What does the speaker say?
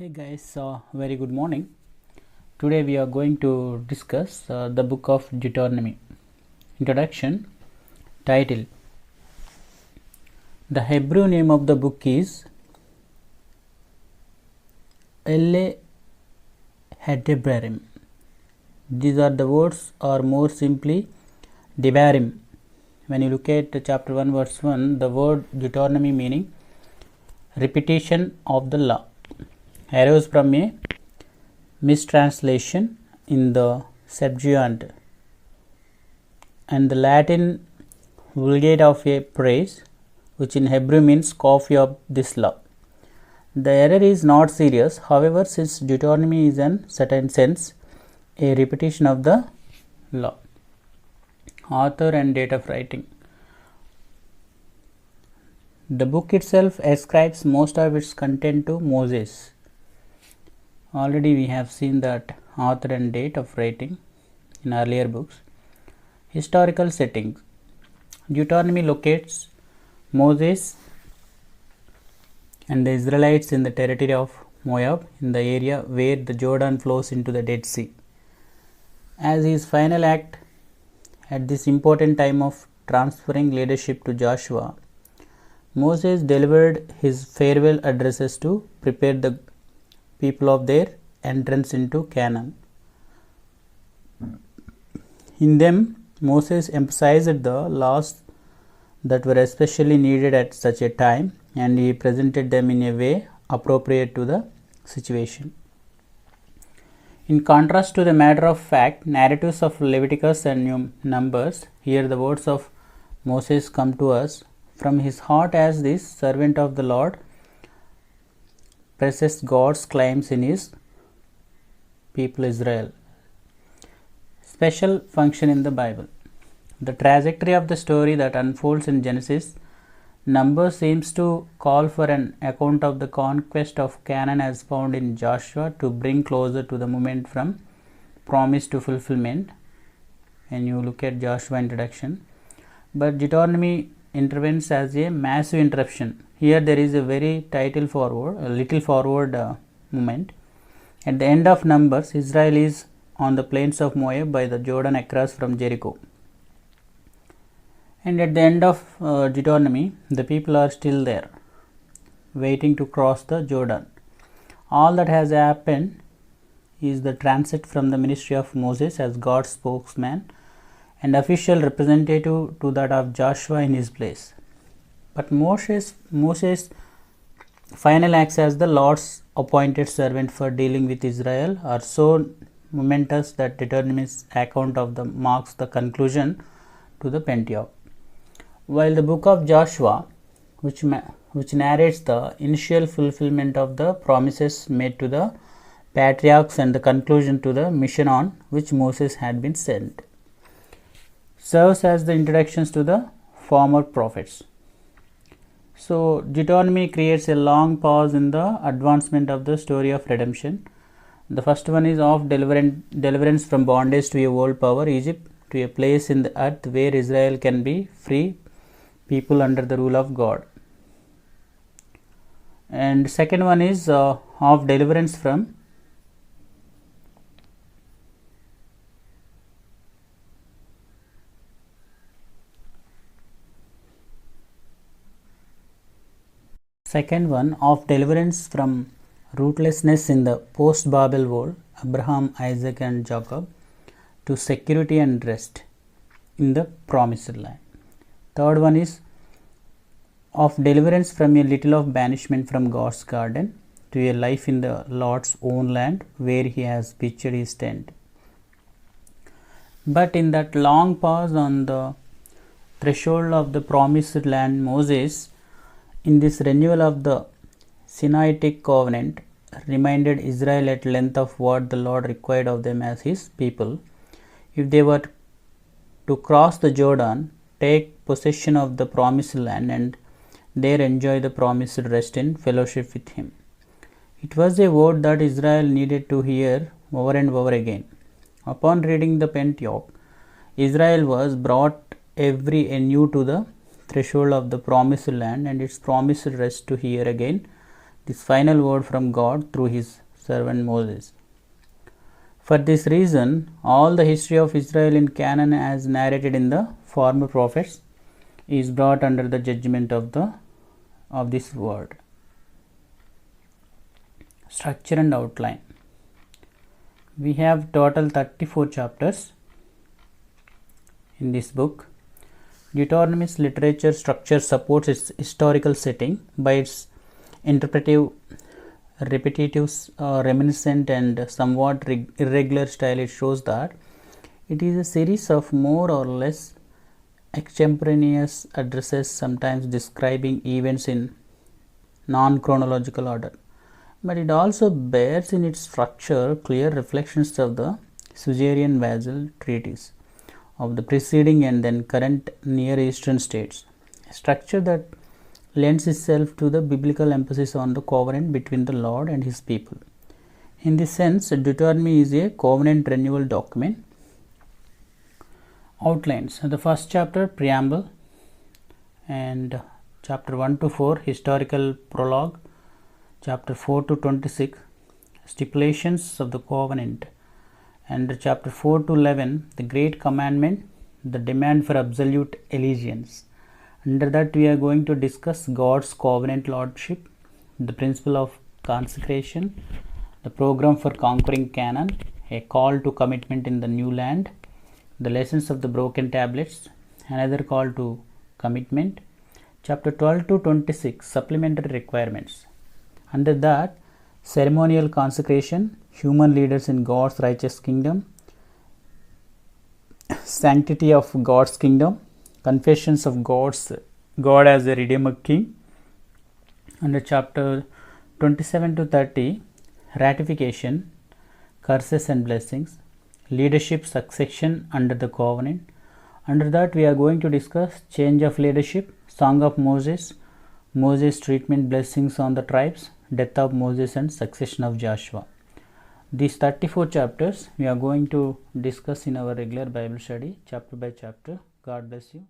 Hey guys, very good morning. Today we are going to discuss the book of Deuteronomy. Introduction. Title. The Hebrew name of the book is Elle Hedebarim. These are the words, or more simply Devarim. When you look at chapter 1 verse 1, the word Deuteronomy meaning repetition of the law arose from a mistranslation in the Septuagint and the Latin Vulgate of a praise, which in Hebrew means copy of this law. The error is not serious, however, since Deuteronomy is in certain sense a repetition of the law. Author and date of writing. The book itself ascribes most of its content to Moses. Already we have seen that author and date of writing in earlier books. Historical settings. Deuteronomy locates Moses and the Israelites in the territory of Moab, in the area where the Jordan flows into the Dead Sea. As his final act at this important time of transferring leadership to Joshua, Moses delivered his farewell addresses to prepare the people of their entrance into Canaan. In them, Moses emphasized the laws that were especially needed at such a time, and he presented them in a way appropriate to the situation. In contrast to the matter of fact narratives of Leviticus and Numbers, here the words of Moses come to us from his heart as this servant of the Lord presses God's claims in his people Israel. Special function in the Bible. The trajectory of the story that unfolds in Genesis, Numbers seems to call for an account of the conquest of Canaan as found in Joshua to bring closer to the moment from promise to fulfillment. When you look at Joshua introduction, but Deuteronomy intervenes as a massive interruption. Here there is a very little forward movement. At the end of Numbers, Israel is on the plains of Moab by the Jordan across from Jericho. And at the end of Deuteronomy, the people are still there, waiting to cross the Jordan. All that has happened is the transit from the ministry of Moses as God's spokesman and official representative to that of Joshua in his place. But Moses' final acts as the Lord's appointed servant for dealing with Israel are so momentous that Deuteronomy's account of them marks the conclusion to the Pentateuch. While the book of Joshua, which narrates the initial fulfillment of the promises made to the patriarchs and the conclusion to the mission on which Moses had been sent, serves as the introductions to the former prophets. So, Deuteronomy creates a long pause in the advancement of the story of redemption. The first one is of deliverance from bondage to a world power, Egypt, to a place in the earth where Israel can be free people under the rule of God. And second one is of deliverance from rootlessness in the post-Babel world, Abraham, Isaac and Jacob, to security and rest in the promised land. Third one is of deliverance from a little of banishment from God's garden to a life in the Lord's own land where he has pitched his tent. But in that long pause on the threshold of the promised land, Moses, in this renewal of the Sinaitic covenant, reminded Israel at length of what the Lord required of them as his people if they were to cross the Jordan, take possession of the promised land, and there enjoy the promised rest in fellowship with him. It was a word that Israel needed to hear over and over again. Upon reading the Pentateuch, Israel was brought anew to the threshold of the promised land and its promised rest to hear again this final word from God through his servant Moses. For this reason, all the history of Israel in Canaan, as narrated in the former prophets, is brought under the judgment of this word. Structure and outline. We have total 34 chapters in this book. Deuteronomy's literature structure supports its historical setting by its interpretive, repetitive, reminiscent and somewhat irregular style. It shows that it is a series of more or less extemporaneous addresses, sometimes describing events in non-chronological order, but it also bears in its structure clear reflections of the suzerain vassal treaties of the preceding and then current Near Eastern states, a structure that lends itself to the biblical emphasis on the covenant between the Lord and his people. In this sense, Deuteronomy is a covenant renewal document. Outlines. The first chapter, preamble, and chapter 1 to 4, historical prologue. Chapter 4 to 26, stipulations of the covenant, and chapter 4 to 11, the great commandment, the demand for absolute allegiance. Under that, we are going to discuss God's covenant lordship, the principle of consecration, the program for conquering Canaan, a call to commitment in the new land, the lessons of the broken tablets, another call to commitment. Chapter 12 to 26, supplementary requirements. Under that, ceremonial consecration, human leaders in God's righteous kingdom, sanctity of God's kingdom, confessions of God as a Redeemer King. Under chapter 27 to 30, ratification, curses and blessings, leadership succession under the covenant. Under that, we are going to discuss change of leadership, Song of Moses, Moses' treatment, blessings on the tribes, death of Moses and succession of Joshua. These 34 chapters we are going to discuss in our regular Bible study, chapter by chapter. God bless you.